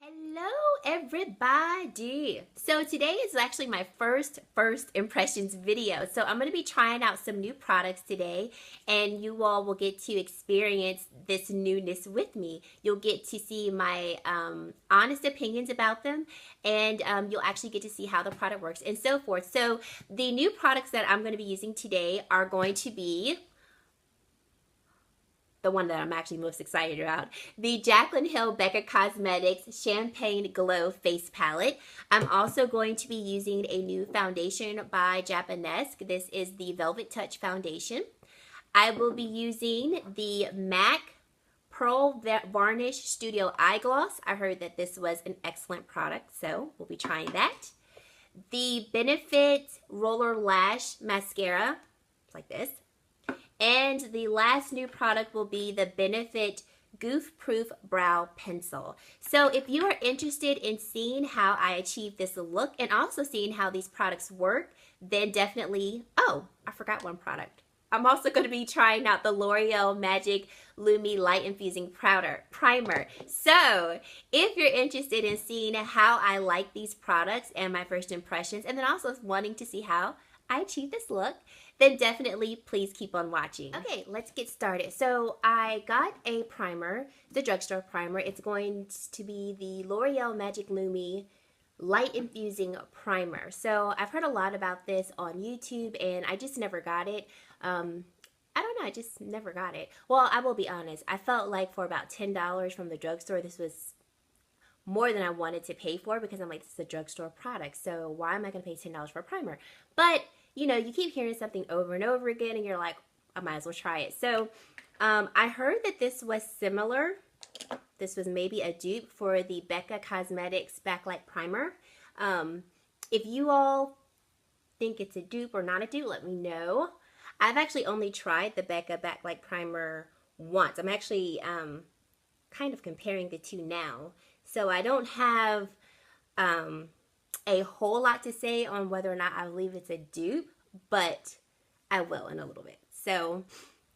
Hello everybody. So today is actually my first impressions video. So I'm going to be trying out some new products today and you all will get to experience this newness with me. You'll get to see my honest opinions about them and you'll actually get to see how the product works and so forth. So the new products that I'm going to be using today are going to be the one that I'm actually most excited about, the Jaclyn Hill Becca Cosmetics Champagne Glow Face Palette. I'm also going to be using a new foundation by Japanesque. This is the Velvet Touch Foundation. I will be using the MAC Pearl Varnish Studio Eye Gloss. I heard that this was an excellent product, so we'll be trying that. The Benefit Roller Lash Mascara, it's like this. And the last new product will be the Benefit Goof Proof Brow Pencil. So if you are interested in seeing how I achieve this look and also seeing how these products work, then definitely, oh, I forgot one product. I'm also going to be trying out the L'Oreal Magic Lumi Light Infusing Primer. So if you're interested in seeing how I like these products and my first impressions, and then also wanting to see how I achieve this look, then definitely please keep on watching. Okay, let's get started. So I got a primer, the drugstore primer. It's going to be the L'Oreal Magic Lumi Light Infusing Primer. So I've heard a lot about this on YouTube and I just never got it. I don't know, I just never got it. Well, I will be honest. I felt like for about $10 from the drugstore, this was more than I wanted to pay for because I'm like, this is a drugstore product. So why am I going to pay $10 for a primer? But you know, you keep hearing something over and over again and you're like, I might as well try it. So I heard that this was similar. This was maybe a dupe for the Becca Cosmetics Backlight Primer. If you all think it's a dupe or not a dupe, let me know. I've actually only tried the Becca Backlight Primer once. I'm actually kind of comparing the two now. So I don't have a whole lot to say on whether or not I believe it's a dupe, but I will in a little bit. So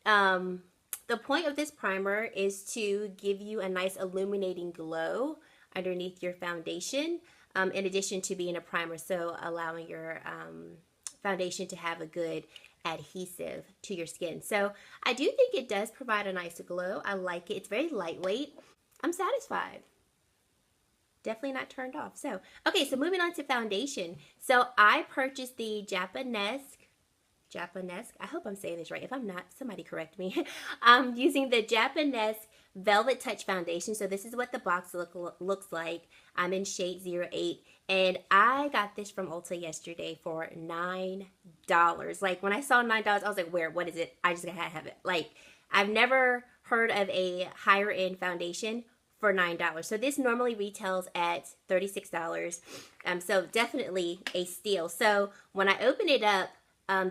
the point of this primer is to give you a nice illuminating glow underneath your foundation, in addition to being a primer, so allowing your foundation to have a good adhesive to your skin. So I do think it does provide a nice glow. I like it. It's very lightweight. I'm satisfied. Definitely not turned off. So, okay, so moving on to foundation. So I purchased the Japanesque, I hope I'm saying this right. If I'm not, somebody correct me. I'm using the Japanesque Velvet Touch Foundation. So this is what the box looks like. I'm in shade 08. And I got this from Ulta yesterday for $9. Like, when I saw $9, I was like, where? What is it? I just gotta have it. Like, I've never heard of a higher end foundation for $9. So this normally retails at $36. So definitely a steal. So when I open it up,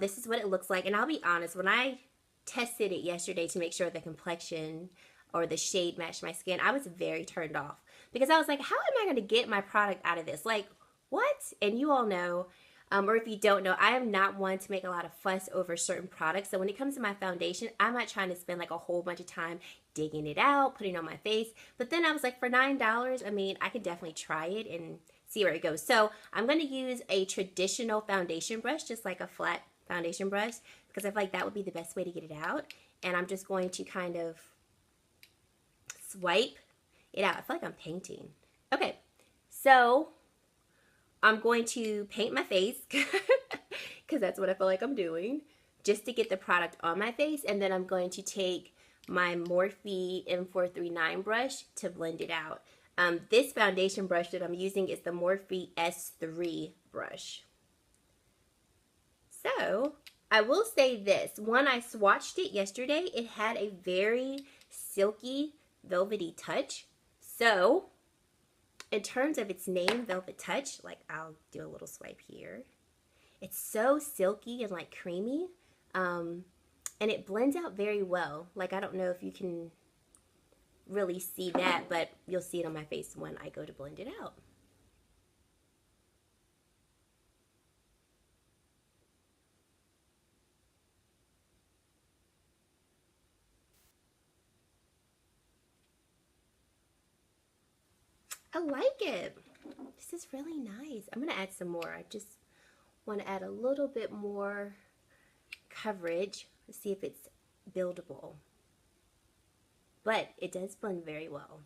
this is what it looks like. And I'll be honest, when I tested it yesterday to make sure the complexion or the shade matched my skin, I was very turned off. Because I was like, how am I going to get my product out of this? Like, what? And you all know, or if you don't know, I am not one to make a lot of fuss over certain products. So when it comes to my foundation, I'm not trying to spend like a whole bunch of time digging it out, putting it on my face. But then I was like, for $9, I mean, I could definitely try it and see where it goes. So I'm going to use a traditional foundation brush, just like a flat foundation brush, because I feel like that would be the best way to get it out. And I'm just going to kind of swipe it out. I feel like I'm painting. Okay, so I'm going to paint my face because that's what I feel like I'm doing, just to get the product on my face. And then I'm going to take my Morphe M439 brush to blend it out. This foundation brush that I'm using is the Morphe S3 brush. So I will say this, when I swatched it yesterday, it had a very silky, velvety touch. So in terms of its name, Velvet Touch, like I'll do a little swipe here. It's so silky and like creamy. And it blends out very well. Like, I don't know if you can really see that, but you'll see it on my face when I go to blend it out. I like it. This is really nice. I'm gonna add some more. I just want to add a little bit more coverage. Let's see if it's buildable. But it does blend very well.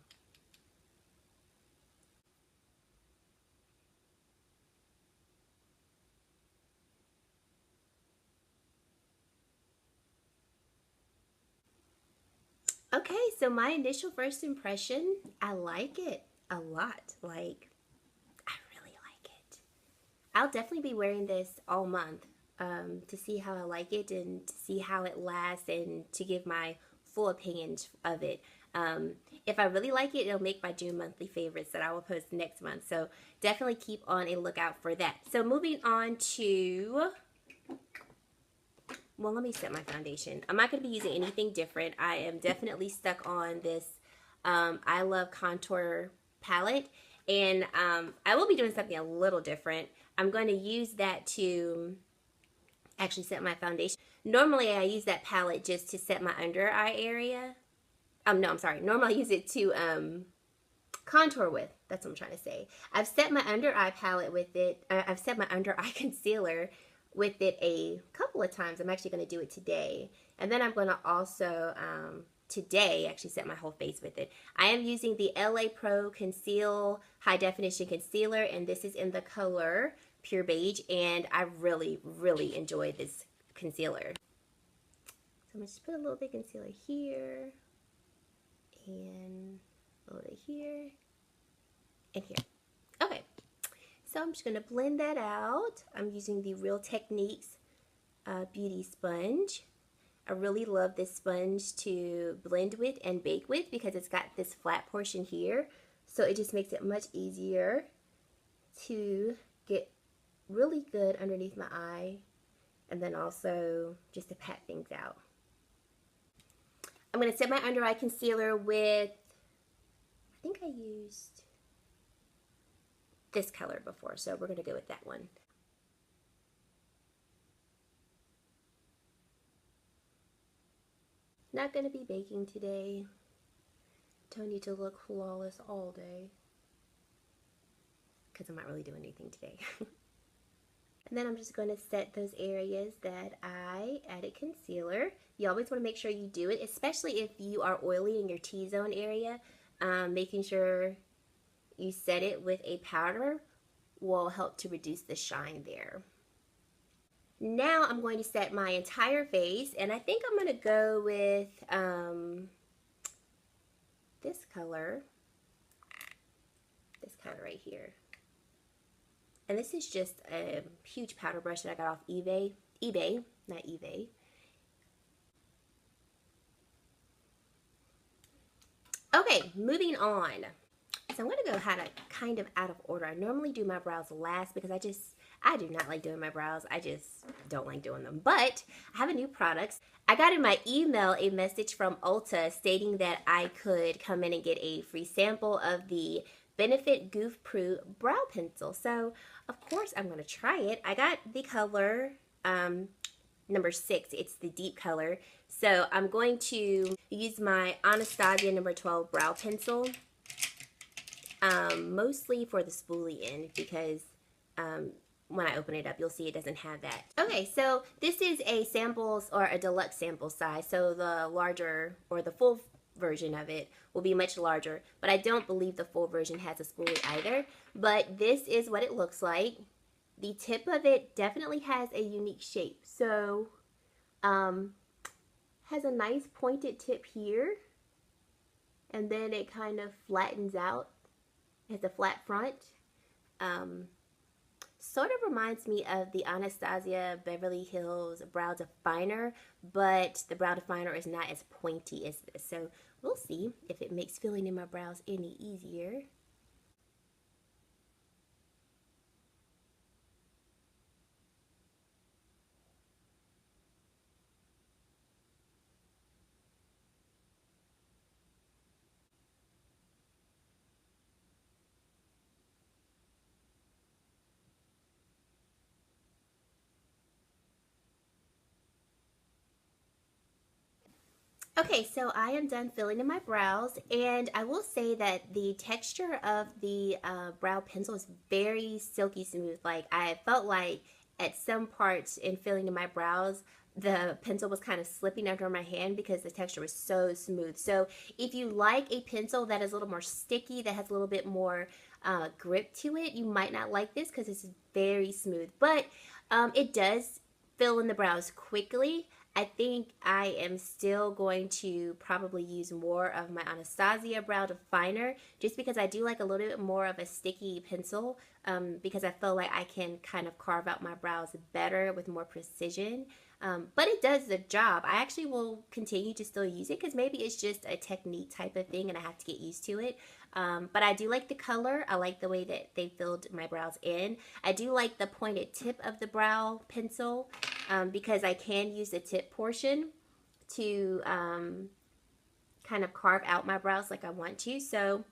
Okay, so my initial first impression, I like it a lot. Like, I really like it. I'll definitely be wearing this all month to see how I like it and to see how it lasts and to give my full opinions of it. If I really like it, it'll make my June monthly favorites that I will post next month. So definitely keep on a lookout for that. So moving on to, well, let me set my foundation. I'm not going to be using anything different. I am definitely stuck on this I Love Contour palette. And I will be doing something a little different. I'm going to use that to actually set my foundation. Normally, I use that palette just to set my under eye area. No, I'm sorry. Normally, I use it to contour with. That's what I'm trying to say. I've set my under eye palette with it. I've set my under eye concealer with it a couple of times. I'm actually going to do it today. And then I'm going to also today actually set my whole face with it. I am using the LA Pro Conceal High Definition Concealer, and this is in the color Pure Beige, and I really, really enjoy this concealer. So I'm going to just put a little bit of concealer here, and a little bit here, and here. Okay, so I'm just going to blend that out. I'm using the Real Techniques Beauty Sponge. I really love this sponge to blend with and bake with because it's got this flat portion here. So it just makes it much easier to get really good underneath my eye and then also just to pat things out. I'm going to set my under eye concealer with, I think I used this color before, so we're going to go with that one. Not going to be baking today. Don't need to look flawless all day because I'm not really doing anything today. And then I'm just going to set those areas that I added concealer. You always want to make sure you do it, especially if you are oily in your T-zone area. Making sure you set it with a powder will help to reduce the shine there. Now I'm going to set my entire face, and I think I'm going to go with this color right here. And this is just a huge powder brush that I got off eBay, not eBay. Okay, moving on. So I'm going to go kind of out of order. I normally do my brows last because I do not like doing my brows. I just don't like doing them. But I have a new product. I got in my email a message from Ulta stating that I could come in and get a free sample of the Benefit Goof Proof Brow Pencil. So, of course, I'm going to try it. I got the color number 6. It's the deep color. So I'm going to use my Anastasia number 12 brow pencil. Mostly for the spoolie end because when I open it up, you'll see it doesn't have that. Okay, so this is a samples or a deluxe sample size. So the larger or the full version of it will be much larger, but I don't believe the full version has a spoolie either. But this is what it looks like. The tip of it definitely has a unique shape. So has a nice pointed tip here, and then it kind of flattens out. It has a flat front. Sort of reminds me of the Anastasia Beverly Hills Brow Definer, but the brow definer is not as pointy as this. So we'll see if it makes filling in my brows any easier. Okay, so I am done filling in my brows, and I will say that the texture of the brow pencil is very silky smooth. Like, I felt like at some parts in filling in my brows, the pencil was kind of slipping under my hand because the texture was so smooth. So if you like a pencil that is a little more sticky, that has a little bit more grip to it, you might not like this because it's very smooth. But it does fill in the brows quickly. I think I am still going to probably use more of my Anastasia brow definer just because I do like a little bit more of a sticky pencil because I feel like I can kind of carve out my brows better with more precision. But it does the job. I actually will continue to still use it because maybe it's just a technique type of thing and I have to get used to it. But I do like the color. I like the way that they filled my brows in. I do like the pointed tip of the brow pencil because I can use the tip portion to kind of carve out my brows like I want to. So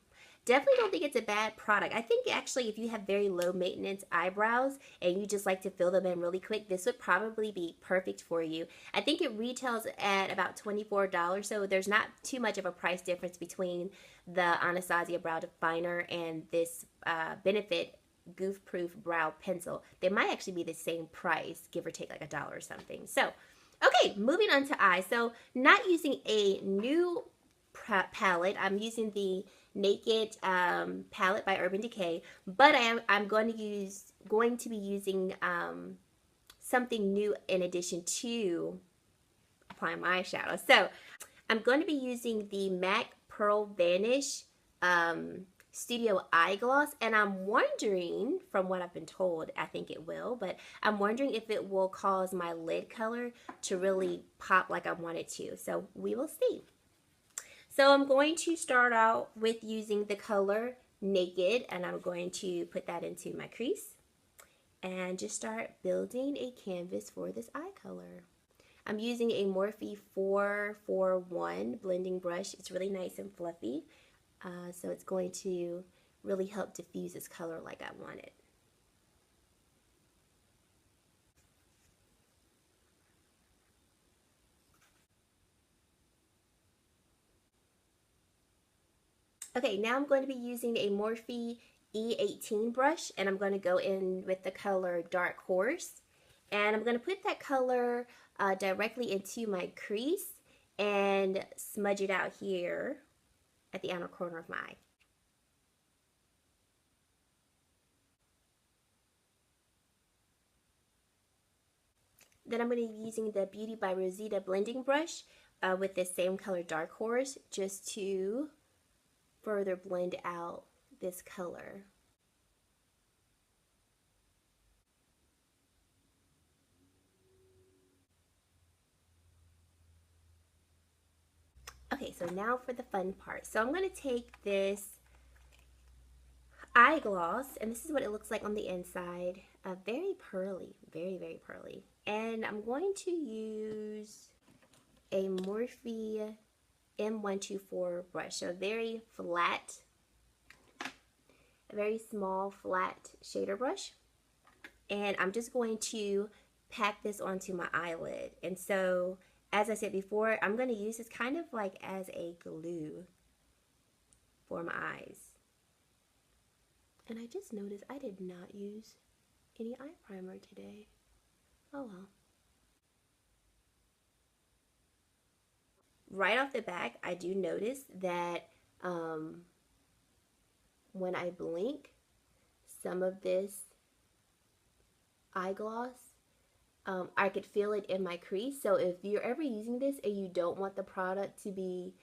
definitely don't think it's a bad product. I think actually if you have very low maintenance eyebrows and you just like to fill them in really quick, this would probably be perfect for you. I think it retails at about $24, so there's not too much of a price difference between the Anastasia brow definer and this Benefit goof proof brow pencil. They might actually be the same price, give or take like $1 or something. So okay, moving on to eyes. So not using a new palette. I'm using the Naked palette by Urban Decay, but I'm going to be using something new in addition to applying my eyeshadow. So I'm going to be using the MAC Pearl Vanish Studio Eye Gloss, and I'm wondering, from what I've been told, I think it will, but I'm wondering if it will cause my lid color to really pop like I want it to. So we will see. So I'm going to start out with using the color Naked, and I'm going to put that into my crease and just start building a canvas for this eye color. I'm using a Morphe 441 blending brush. It's really nice and fluffy, so it's going to really help diffuse this color like I want it. Okay, now I'm going to be using a Morphe E18 brush, and I'm going to go in with the color Dark Horse. And I'm going to put that color directly into my crease and smudge it out here at the outer corner of my eye. Then I'm going to be using the Beauty by Rosita blending brush with the same color Dark Horse just to further blend out this color. Okay, so now for the fun part. So I'm going to take this eye gloss, and this is what it looks like on the inside. Very pearly, very, very pearly. And I'm going to use a Morphe M124 brush. So very flat, a very small flat shader brush. And I'm just going to pack this onto my eyelid. And so, as I said before, I'm going to use this kind of like as a glue for my eyes. And I just noticed I did not use any eye primer today. Oh well. Right off the back, I do notice that when I blink, some of this eye gloss, I could feel it in my crease. So if you're ever using this and you don't want the product to be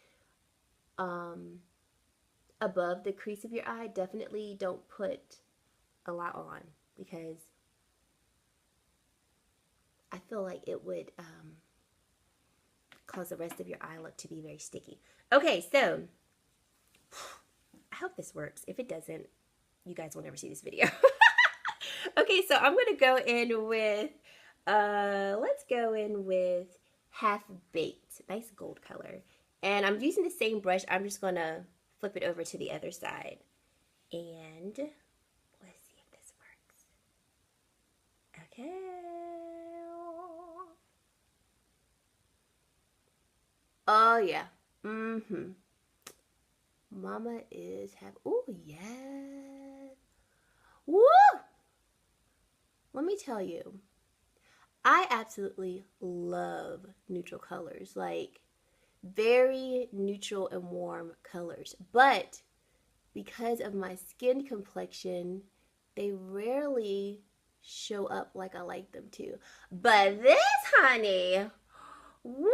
above the crease of your eye, definitely don't put a lot on because I feel like it would cause the rest of your eye look to be very sticky. Okay, so I hope this works. If it doesn't, you guys will never see this video. Okay, so I'm gonna go in with let's go in with Half Baked, nice gold color. And I'm using the same brush. I'm just gonna flip it over to the other side. And let's see if this works. Okay. Oh, yeah. Mm-hmm. Mama is happy. Oh, yeah. Woo! Let me tell you, I absolutely love neutral colors. Like, very neutral and warm colors. But because of my skin complexion, they rarely show up like I like them to. But this, honey, woo!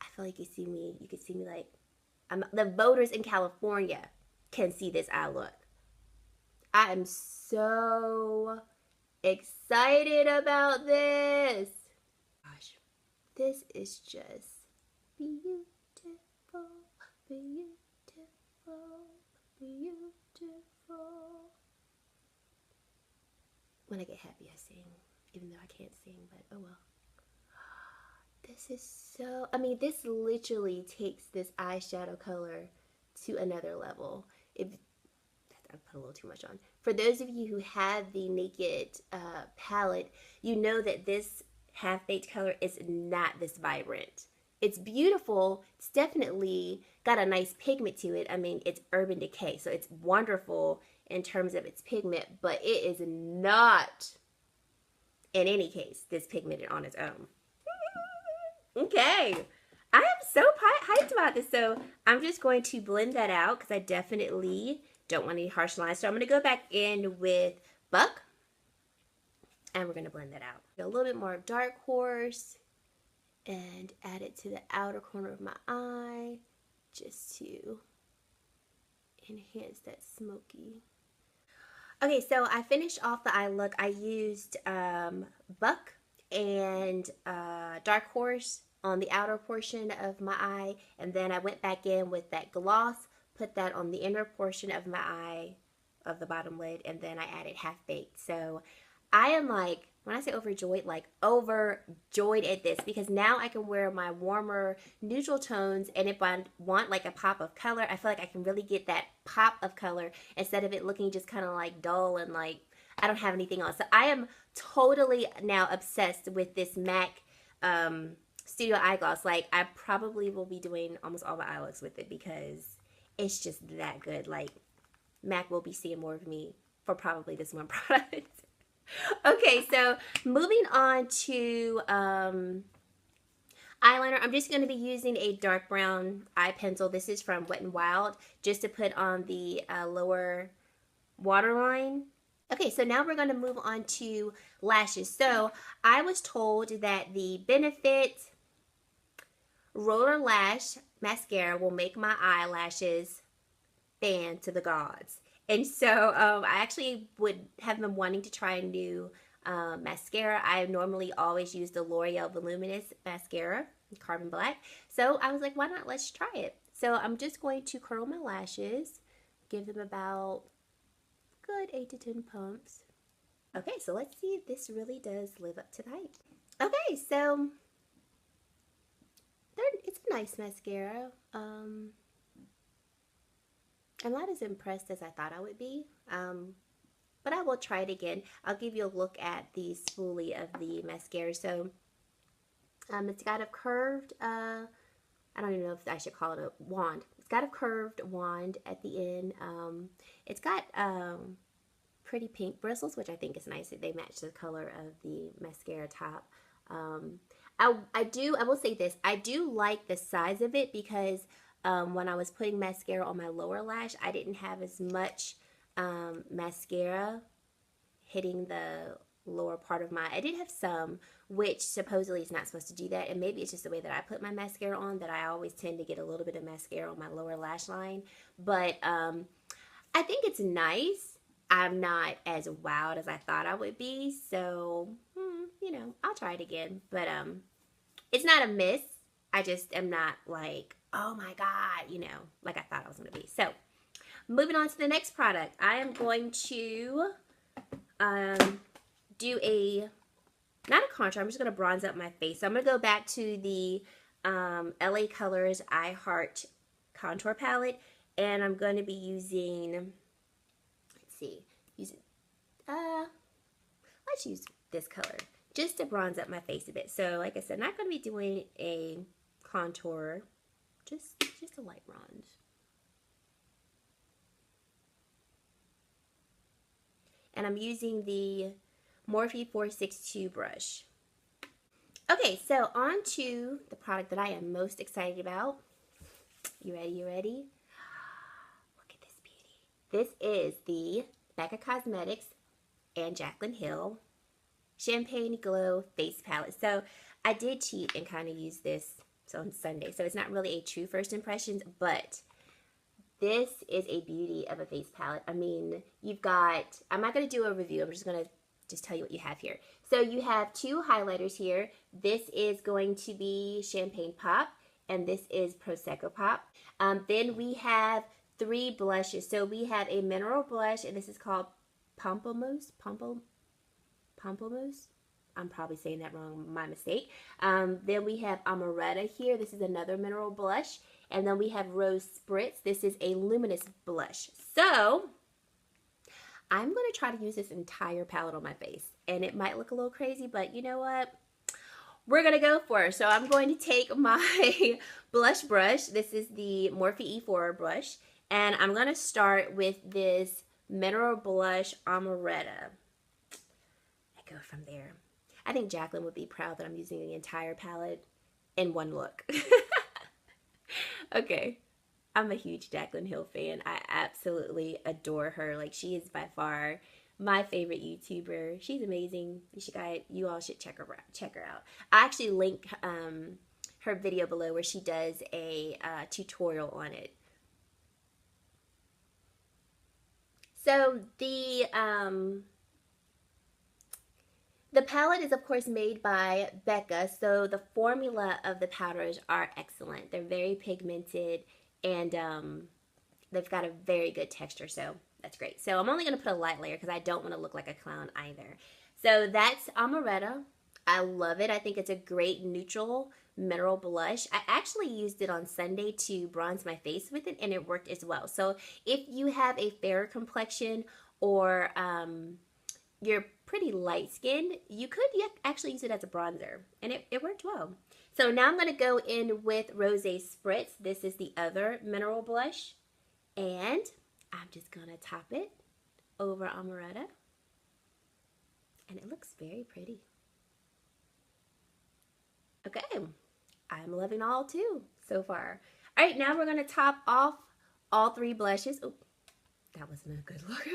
I feel like you could see me like the voters in California can see this eye look. I am so excited about this. Gosh, this is just beautiful, beautiful, beautiful. When I get happy, I sing, even though I can't sing, but oh well. This is so, I mean, this literally takes this eyeshadow color to another level. If I put a little too much on. For those of you who have the Naked palette, you know that this half-baked color is not this vibrant. It's beautiful. It's definitely got a nice pigment to it. I mean, it's Urban Decay, so it's wonderful in terms of its pigment, but it is not, in any case, this pigmented on its own. Okay. I am so hyped about this. So I'm just going to blend that out because I definitely don't want any harsh lines. So I'm going to go back in with Buck and we're going to blend that out. A little bit more of Dark Horse and add it to the outer corner of my eye just to enhance that smoky. Okay, so I finished off the eye look. I used Buck and Dark Horse on the outer portion of my eye, and then I went back in with that gloss, put that on the inner portion of my eye, of the bottom lid, and then I added Half Baked. So I am like, when I say overjoyed, like overjoyed at this because now I can wear my warmer neutral tones, and if I want like a pop of color, I feel like I can really get that pop of color instead of it looking just kind of like dull and like I don't have anything else. So I am totally now obsessed with this MAC Studio Eye Gloss. Like I probably will be doing almost all my eye looks with it because it's just that good. Like MAC will be seeing more of me for probably this one product. Okay, so moving on to eyeliner. I'm just going to be using a dark brown eye pencil. This is from Wet n Wild, just to put on the lower waterline. Okay, so now we're going to move on to lashes. So I was told that the Benefit Roller Lash Mascara will make my eyelashes fan to the gods. And so I actually would have been wanting to try a new mascara. I normally always use the L'Oreal Voluminous Mascara, Carbon Black. So I was like, why not? Let's try it. So I'm just going to curl my lashes, give them about good 8 to 10 pumps. Okay, so let's see if this really does live up to the hype. Okay, so it's a nice mascara. I'm not as impressed as I thought I would be, but I will try it again. I'll give you a look at the spoolie of the mascara. So it's got a curved, I don't even know if I should call it a wand. It's got a curved wand at the end. It's got pretty pink bristles, which I think is nice. They match the color of the mascara top. I will say this. I do like the size of it because when I was putting mascara on my lower lash, I didn't have as much mascara hitting the lower part of my, I did have some, which supposedly is not supposed to do that, and maybe it's just the way that I put my mascara on that I always tend to get a little bit of mascara on my lower lash line, but I think it's nice. I'm not as wowed as I thought I would be, so, you know, I'll try it again, but it's not a miss. I just am not like, oh my God, you know, like I thought I was going to be. So, moving on to the next product. I am going to do not a contour, I'm just going to bronze up my face. So, I'm going to go back to the LA Colors I Heart Contour Palette, and I'm going to be using, let's use this color. just to bronze up my face a bit. So like I said, not going to be doing a contour, just a light bronze. And I'm using the Morphe 462 brush. Okay, so on to the product that I am most excited about. You ready? You ready? Look at this beauty. This is the Becca Cosmetics and Jaclyn Hill Champagne Glow Face Palette. So I did cheat and kind of use this on Sunday. So it's not really a true first impressions, but this is a beauty of a face palette. I mean, you've got, I'm not going to do a review. I'm just going to tell you what you have here. So you have two highlighters here. This is going to be Champagne Pop, and this is Prosecco Pop. Then we have three blushes. So we have a mineral blush, and this is called Pamplemousse. Pamplemousse. I'm probably saying that wrong, my mistake. Then we have Amaretto here. This is another mineral blush. And then we have Rose Spritz. This is a luminous blush. So I'm going to try to use this entire palette on my face. And it might look a little crazy, but you know what? We're going to go for it. So I'm going to take my blush brush. This is the Morphe E4 brush. And I'm going to start with this mineral blush Amaretto. I go from there. I think Jaclyn would be proud that I'm using the entire palette in one look. Okay, I'm a huge Jaclyn Hill fan. I absolutely adore her. Like, she is by far my favorite YouTuber. She's amazing. You all should check her out. I actually link her video below where she does a tutorial on it. So the palette is, of course, made by Becca, so the formula of the powders are excellent. They're very pigmented, and they've got a very good texture, so that's great. So I'm only going to put a light layer because I don't want to look like a clown either. So that's Amaretto. I love it. I think it's a great neutral mineral blush. I actually used it on Sunday to bronze my face with it, and it worked as well. So if you have a fairer complexion or you're pretty light skinned, you could actually use it as a bronzer, and it worked well. So now I'm going to go in with Rose Spritz. This is the other mineral blush, and I'm just going to top it over Amaretto, and it looks very pretty. Okay, I'm loving all two so far. All right, now we're going to top off all three blushes. Oh, that wasn't a good look.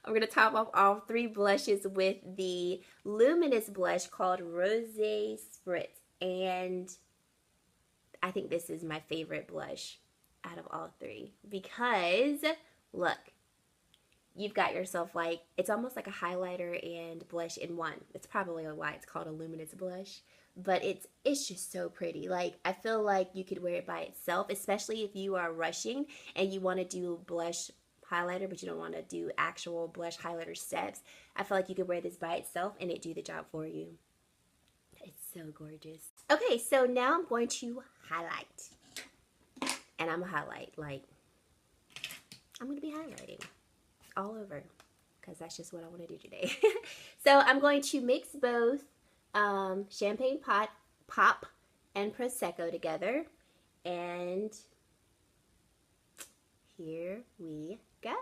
I'm going to top off all three blushes with the luminous blush called Rose Spritz. And I think this is my favorite blush out of all three. Because, look, you've got yourself like, it's almost like a highlighter and blush in one. It's probably why it's called a luminous blush. But it's just so pretty. Like, I feel like you could wear it by itself, especially if you are rushing and you want to do blush highlighter, but you don't want to do actual blush highlighter steps. I feel like you could wear this by itself and it do the job for you. It's so gorgeous. Okay, so now I'm going to highlight. And I'm going to highlight, like, I'm going to be highlighting all over because that's just what I want to do today. So I'm going to mix both Champagne Pop and Prosecco together, and here we go.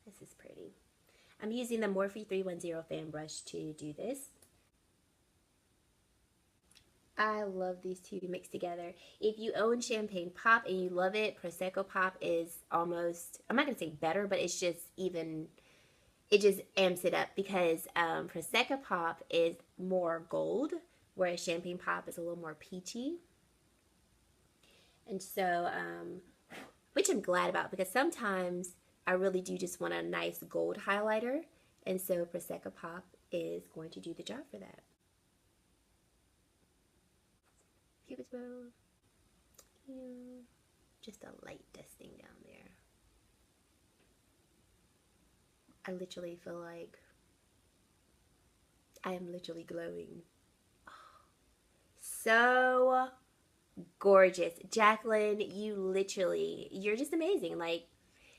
This is pretty. I'm using the Morphe 310 fan brush to do this. I love these two mixed together. If you own Champagne Pop and you love it, Prosecco Pop is almost, I'm not going to say better, but it's just even, it just amps it up because Prosecco Pop is more gold, whereas Champagne Pop is a little more peachy. And so, which I'm glad about because sometimes I really do just want a nice gold highlighter. And so Prosecco Pop is going to do the job for that. Cupid's bow. Just a light dusting down there. I literally feel like I am literally glowing. Oh, so gorgeous. Jaclyn, you're just amazing. Like,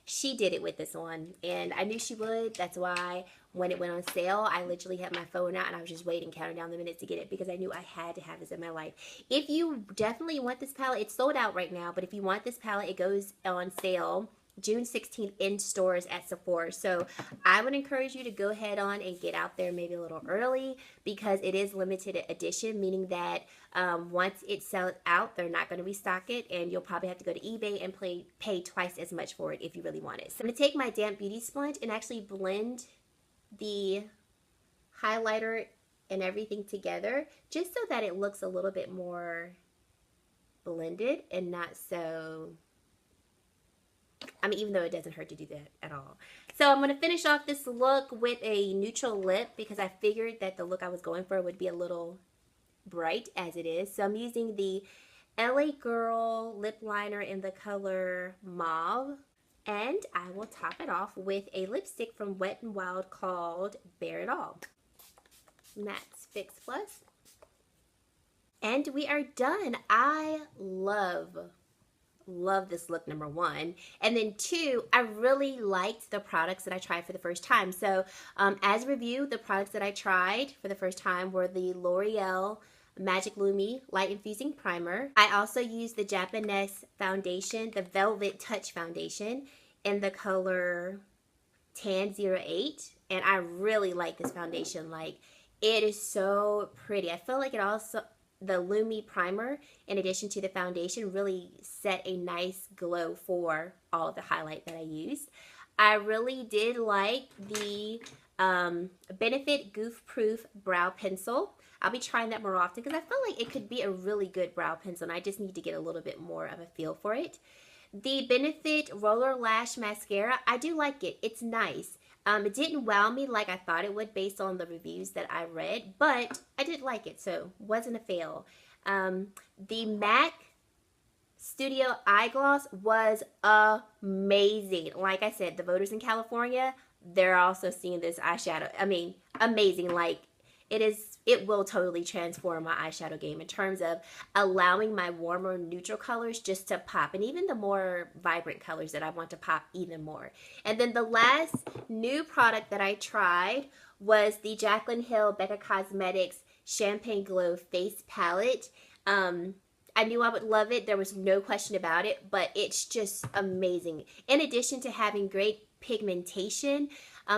She did it with this one, and I knew she would. That's why when it went on sale, I literally had my phone out and I was just waiting, counting down the minutes to get it because I knew I had to have this in my life. If you definitely want this palette, it's sold out right now, but if you want this palette, it goes on sale June 16th in stores at Sephora. So I would encourage you to go ahead on and get out there maybe a little early because it is limited edition, meaning that once it sells out, they're not going to restock it, and you'll probably have to go to eBay and pay twice as much for it if you really want it. So I'm going to take my damp beauty sponge and actually blend the highlighter and everything together just so that it looks a little bit more blended and not so, I mean, even though it doesn't hurt to do that at all. So I'm going to finish off this look with a neutral lip because I figured that the look I was going for would be a little bright as it is. So I'm using the LA Girl lip liner in the color Mauve. And I will top it off with a lipstick from Wet n Wild called Bare It All. And that's Fix Plus. And we are done. I love this look, number one. And then two, I really liked the products that I tried for the first time. So as a review, the products that I tried for the first time were the L'Oreal Magic Lumi Light Infusing Primer. I also used the Japanese foundation, the Velvet Touch foundation in the color Tan 08. And I really like this foundation. Like, it is so pretty. I feel like it also, the Lumi primer, in addition to the foundation, really set a nice glow for all of the highlight that I used. I really did like the Benefit Goof Proof Brow Pencil. I'll be trying that more often because I feel like it could be a really good brow pencil, and I just need to get a little bit more of a feel for it. The Benefit Roller Lash Mascara, I do like it. It's nice. It didn't wow me like I thought it would based on the reviews that I read, but I did like it, so wasn't a fail. The MAC Studio Eye Gloss was amazing. Like I said, the voters in California, they're also seeing this eyeshadow. I mean, amazing. Like, it will totally transform my eyeshadow game in terms of allowing my warmer neutral colors just to pop, and even the more vibrant colors that I want to pop even more. And then the last new product that I tried was the Jaclyn Hill Becca Cosmetics Champagne Glow Face Palette. I knew I would love it. There was no question about it, but it's just amazing. In addition to having great pigmentation,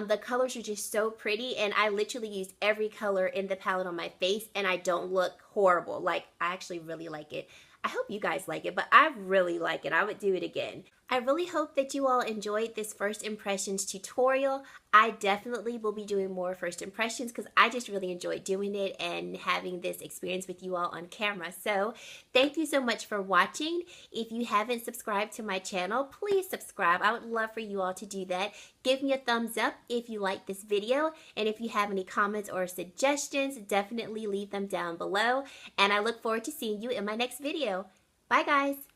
the colors are just so pretty, and I literally used every color in the palette on my face, and I don't look horrible. Like, I actually really like it. I hope you guys like it, but I really like it. I would do it again. I really hope that you all enjoyed this first impressions tutorial. I definitely will be doing more first impressions because I just really enjoyed doing it and having this experience with you all on camera. So thank you so much for watching. If you haven't subscribed to my channel, please subscribe. I would love for you all to do that. Give me a thumbs up if you like this video, and if you have any comments or suggestions, definitely leave them down below. And I look forward to seeing you in my next video. Bye guys!